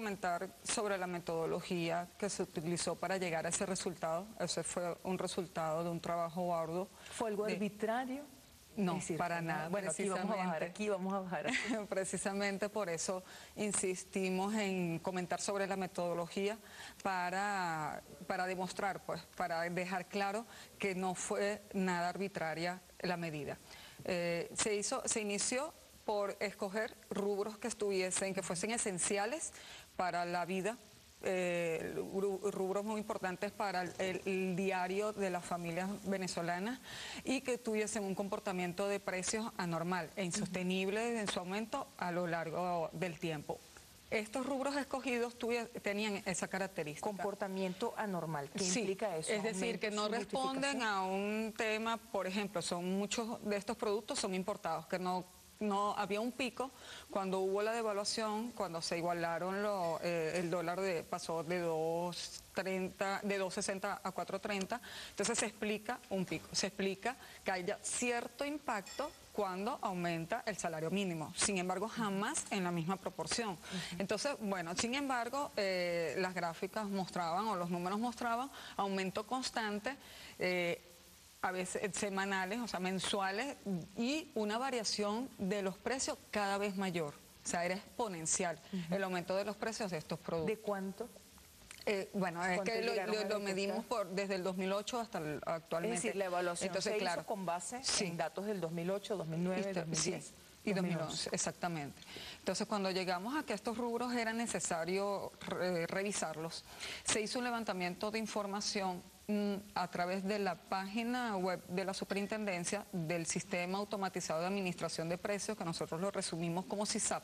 comentar sobre la metodología que se utilizó para llegar a ese resultado. Ese fue un resultado de un trabajo arduo. ¿Fue algo arbitrario? No, es decir, para nada. Bueno, aquí vamos a bajar. Precisamente por eso insistimos en comentar sobre la metodología para demostrar, pues, para dejar claro que no fue nada arbitraria la medida. Se inició por escoger rubros que fuesen esenciales para la vida, rubros muy importantes para el diario de las familias venezolanas y que tuviesen un comportamiento de precios anormal e insostenible en su aumento a lo largo del tiempo. Estos rubros escogidos tenían esa característica. Comportamiento anormal, ¿qué implica eso? Es decir, que no responden a un tema, por ejemplo, muchos de estos productos son importados, que no había un pico cuando hubo la devaluación, cuando se igualaron el dólar pasó de 2.60 a 4.30, entonces se explica un pico, se explica que haya cierto impacto cuando aumenta el salario mínimo, sin embargo jamás en la misma proporción. Entonces, bueno, sin embargo, las gráficas mostraban o los números mostraban aumento constante, a veces semanales, o sea, mensuales, y una variación de los precios cada vez mayor. O sea, era exponencial el aumento de los precios de estos productos. ¿De cuánto? Bueno, es que lo medimos desde el 2008 hasta actualmente. Es decir, la evaluación se hizo con base en datos del 2008, 2009, 2010. Sí. Y 2011, exactamente. Entonces, cuando llegamos a que estos rubros era necesario revisarlos, se hizo un levantamiento de información a través de la página web de la Superintendencia del Sistema Automatizado de Administración de Precios, que nosotros lo resumimos como SISAP,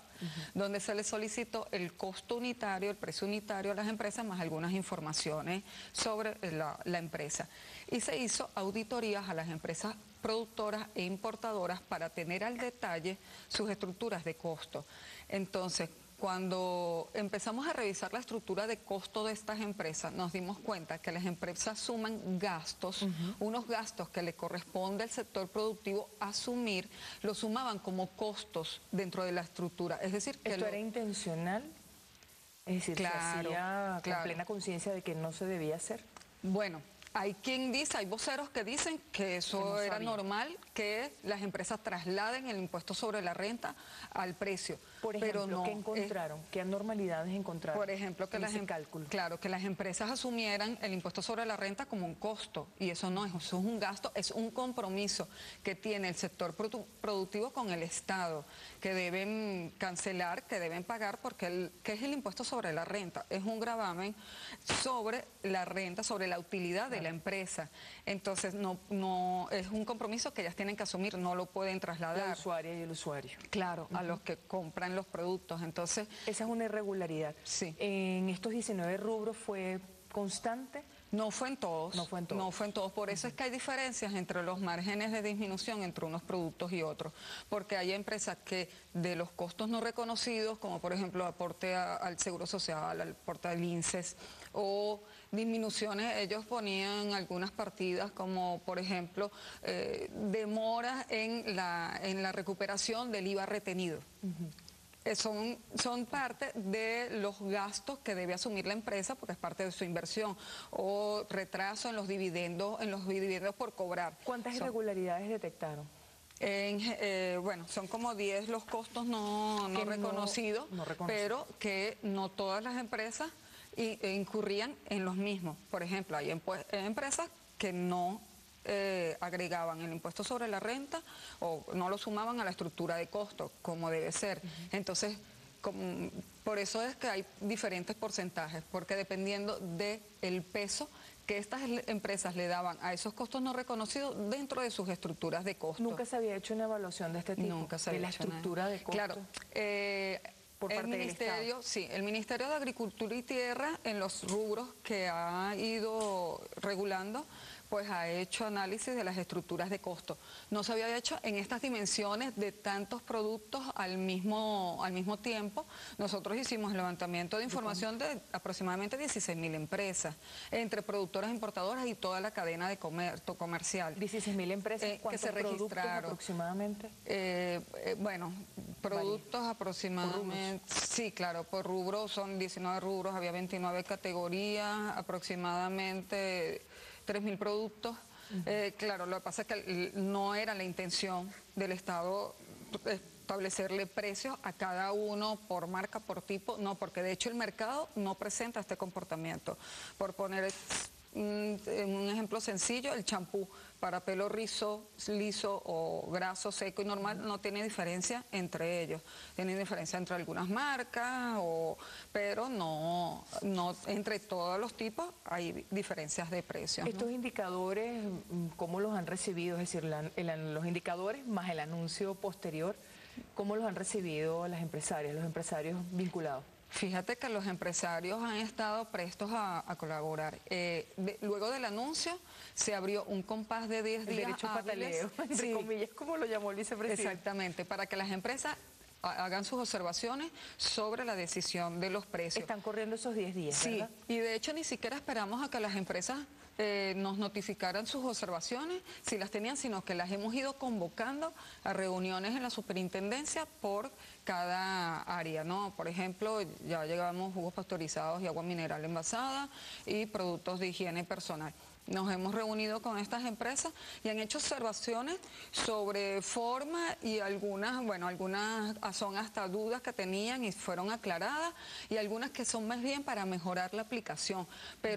donde se le solicitó el costo unitario, el precio unitario a las empresas, más algunas informaciones sobre la empresa. Y se hizo auditorías a las empresas productoras e importadoras para tener al detalle sus estructuras de costo. Entonces, cuando empezamos a revisar la estructura de costo de estas empresas, nos dimos cuenta que las empresas suman gastos, unos gastos que le corresponde al sector productivo asumir, los sumaban como costos dentro de la estructura. Es decir, que ¿esto era intencional? Es decir, se hacía con plena conciencia de que no se debía hacer. Bueno, hay quien dice, hay voceros que dicen que eso era normal, que las empresas trasladen el impuesto sobre la renta al precio. Por ejemplo, pero no, ¿qué encontraron? ¿Qué anormalidades encontraron? Por ejemplo, que que las empresas asumieran el impuesto sobre la renta como un costo, y eso no es, eso es un gasto, es un compromiso que tiene el sector productivo con el Estado, que deben cancelar, que deben pagar, porque ¿qué es el impuesto sobre la renta? Es un gravamen sobre la renta, sobre la utilidad de la empresa. Entonces, no es un compromiso que ellas tienen que asumir, no lo pueden trasladar. La usuaria y el usuario. Claro, a los que compran los productos. Entonces, esa es una irregularidad. Sí. En estos 19 rubros fue constante. No fue en todos. No fue en todos. No fue en todos. Por eso es que hay diferencias entre los márgenes de disminución entre unos productos y otros. Porque hay empresas que de los costos no reconocidos, como por ejemplo aporte al Seguro Social, al aporte al INSES, o disminuciones, ellos ponían algunas partidas como por ejemplo demoras en la recuperación del IVA retenido. Son parte de los gastos que debe asumir la empresa porque es parte de su inversión, o retraso en los dividendos por cobrar. ¿Cuántas irregularidades detectaron? Bueno, son como 10 los costos no reconocidos, pero que no todas las empresas incurrían en los mismos. Por ejemplo, hay empresas que no agregaban el impuesto sobre la renta o no lo sumaban a la estructura de costo como debe ser. Entonces, por eso es que hay diferentes porcentajes, porque dependiendo del peso que estas empresas le daban a esos costos no reconocidos dentro de sus estructuras de costo. ¿Nunca se había hecho una evaluación de este tipo? Nunca se había hecho de la estructura de costo. Claro. Por parte del Estado. Sí, el Ministerio de Agricultura y Tierra, en los rubros que ha ido regulando, pues ha hecho análisis de las estructuras de costo. No se había hecho en estas dimensiones de tantos productos al mismo tiempo. Nosotros hicimos el levantamiento de información de aproximadamente 16.000 empresas, entre productoras importadoras y toda la cadena de comercial. 16.000 empresas, que se registraron aproximadamente. Bueno, productos aproximadamente, sí, claro, por rubro son 19 rubros, había 29 categorías, aproximadamente 3.000 productos. Claro, lo que pasa es que no era la intención del Estado establecerle precios a cada uno por marca, por tipo, no, porque de hecho el mercado no presenta este comportamiento. Por poner un ejemplo sencillo, el champú para pelo liso o graso, seco y normal no tiene diferencia entre ellos. Tiene diferencia entre algunas marcas, pero no entre todos los tipos hay diferencias de precios. Estos indicadores, ¿cómo los han recibido? Es decir, los indicadores más el anuncio posterior, ¿cómo los han recibido los empresarios vinculados? Fíjate que los empresarios han estado prestos a colaborar. Luego del anuncio se abrió un compás de 10 días el derecho pataleo, entre comillas, como lo llamó el vicepresidente. Exactamente, para que las empresas hagan sus observaciones sobre la decisión de los precios. Están corriendo esos 10 días, sí, ¿verdad? Y de hecho ni siquiera esperamos a que las empresas nos notificaran sus observaciones, si las tenían, sino que las hemos ido convocando a reuniones en la superintendencia por cada área, ¿no? Por ejemplo, ya llevamos jugos pasteurizados y agua mineral envasada y productos de higiene personal. Nos hemos reunido con estas empresas y han hecho observaciones sobre forma y algunas son hasta dudas que tenían y fueron aclaradas y algunas que son más bien para mejorar la aplicación. Pero